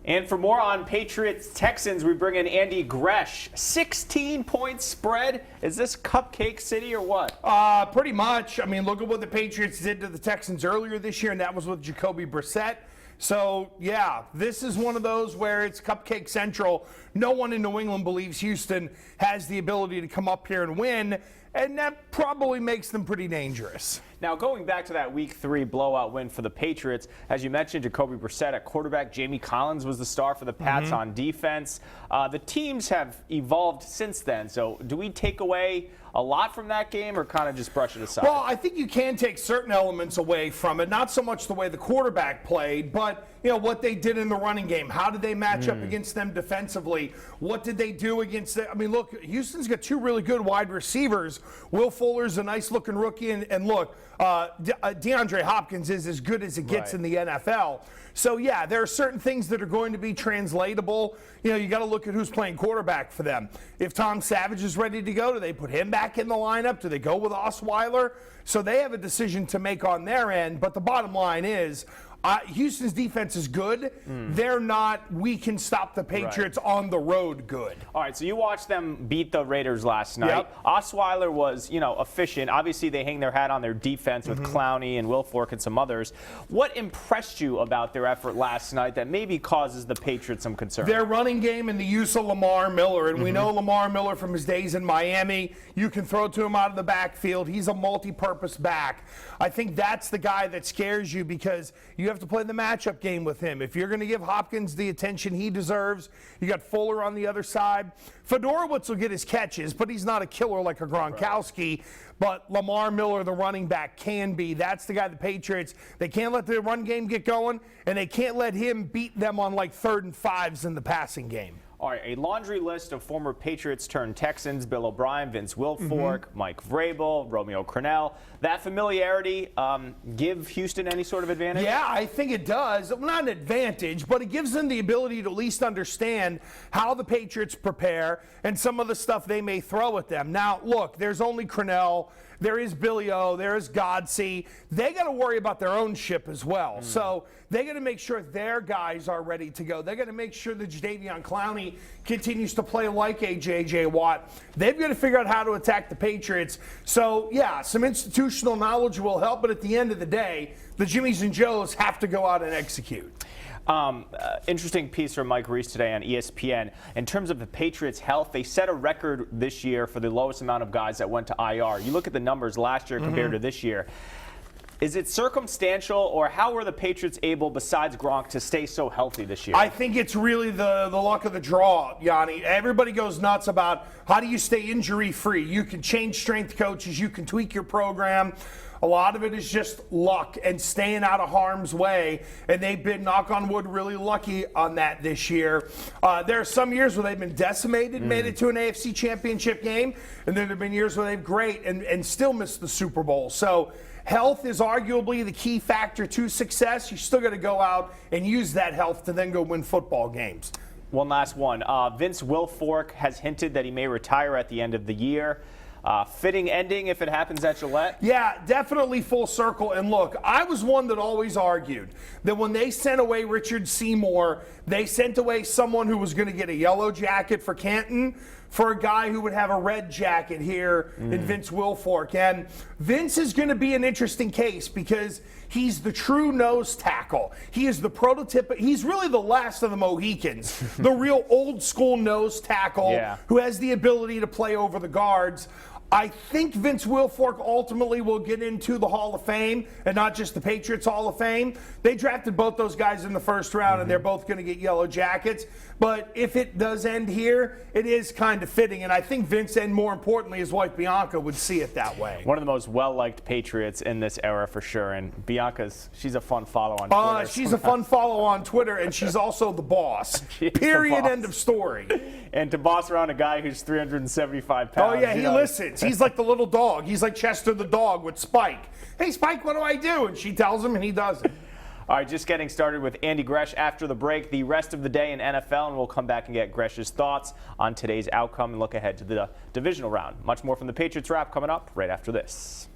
And for more on Patriots Texans, we bring in Andy Gresh. 16-point spread. Is this Cupcake City or what? Pretty much. I mean, look at what the Patriots did to the Texans earlier this year, and that was with Jacoby Brissett. So, yeah, this is one of those where it's Cupcake Central. No one in New England believes Houston has the ability to come up here and win, and that probably makes them pretty dangerous. Now, going back to that Week 3 blowout win for the Patriots, as you mentioned, Jacoby Brissett at quarterback, Jamie Collins was the star for the Pats on defense. The teams have evolved since then, so do we take away a lot from that game or kind of just brush it aside? Well, I think you can take certain elements away from it, not so much the way the quarterback played, but what they did in the running game. How did they match up against them defensively? What did they do against them? I mean, look, Houston's got two really good wide receivers. Will Fuller's a nice-looking rookie, and look, DeAndre Hopkins is as good as it gets in the NFL. So, yeah, there are certain things that are going to be translatable. You got to look at who's playing quarterback for them. If Tom Savage is ready to go, do they put him back in the lineup? Do they go with Osweiler? So they have a decision to make on their end. But the bottom line is, Houston's defense is good. They're not, we can stop the Patriots on the road good. All right, so you watched them beat the Raiders last night. Osweiler was, efficient. Obviously, they hang their hat on their defense with Clowney and Wilfork and some others. What impressed you about their effort last night that maybe causes the Patriots some concern? Their running game and the use of Lamar Miller. And we know Lamar Miller from his days in Miami. You can throw to him out of the backfield. He's a multi-purpose back. I think that's the guy that scares you because you have to play the matchup game with him. If you're going to give Hopkins the attention he deserves, you got Fuller on the other side. Fedorowicz will get his catches, but he's not a killer like a Gronkowski. But Lamar Miller, the running back, can be. That's the guy, the Patriots. They can't let the run game get going, and they can't let him beat them on like 3rd and 5s in the passing game. All right, a laundry list of former Patriots turned Texans: Bill O'Brien, Vince Wilfork, Mike Vrabel, Romeo Crennel. That familiarity give Houston any sort of advantage? Yeah, I think it does. Not an advantage, but it gives them the ability to at least understand how the Patriots prepare and some of the stuff they may throw at them. Now, look, there's only Crennel. There is Billy O. There is Godsey. They got to worry about their own ship as well. So they got to make sure their guys are ready to go. They got to make sure that Jadeveon Clowney continues to play like a J.J. Watt. They've got to figure out how to attack the Patriots. So, yeah, some institutional knowledge will help, but at the end of the day, the Jimmies and Joes have to go out and execute. Interesting piece from Mike Reese today on ESPN. In terms of the Patriots' health, they set a record this year for the lowest amount of guys that went to IR. You look at the numbers last year compared to this year. Is it circumstantial, or how were the Patriots able, besides Gronk, to stay so healthy this year? I think it's really the luck of the draw, Yianni. Everybody goes nuts about how do you stay injury-free. You can change strength coaches. You can tweak your program. A lot of it is just luck and staying out of harm's way, and they've been, knock on wood, really lucky on that this year. There are some years where they've been decimated, made it to an AFC championship game, and then there have been years where they've great and still missed the Super Bowl. So health is arguably the key factor to success. You still got to go out and use that health to then go win football games. One last one. Vince Wilfork has hinted that he may retire at the end of the year. Fitting ending if it happens at Gillette? Yeah, definitely full circle. And look, I was one that always argued that when they sent away Richard Seymour, they sent away someone who was going to get a yellow jacket for Canton for a guy who would have a red jacket here in Vince Wilfork. And Vince is going to be an interesting case because he's the true nose tackle. He is the prototype. He's really the last of the Mohicans, the real old school nose tackle who has the ability to play over the guards. I think Vince Wilfork ultimately will get into the Hall of Fame, and not just the Patriots Hall of Fame. They drafted both those guys in the first round, and they're both going to get yellow jackets. But if it does end here, it is kind of fitting. And I think Vince, and more importantly, his wife Bianca, would see it that way. One of the most well-liked Patriots in this era for sure. And she's a fun follow on Twitter. She's a fun follow on Twitter, and she's also the boss. Period. End of story. And to boss around a guy who's 375 pounds. Oh, yeah, he listens. He's like the little dog. He's like Chester the dog with Spike. Hey, Spike, what do I do? And she tells him, and he does it. All right, just getting started with Andy Gresh after the break. The rest of the day in NFL, and we'll come back and get Gresh's thoughts on today's outcome and look ahead to the divisional round. Much more from the Patriots Wrap coming up right after this.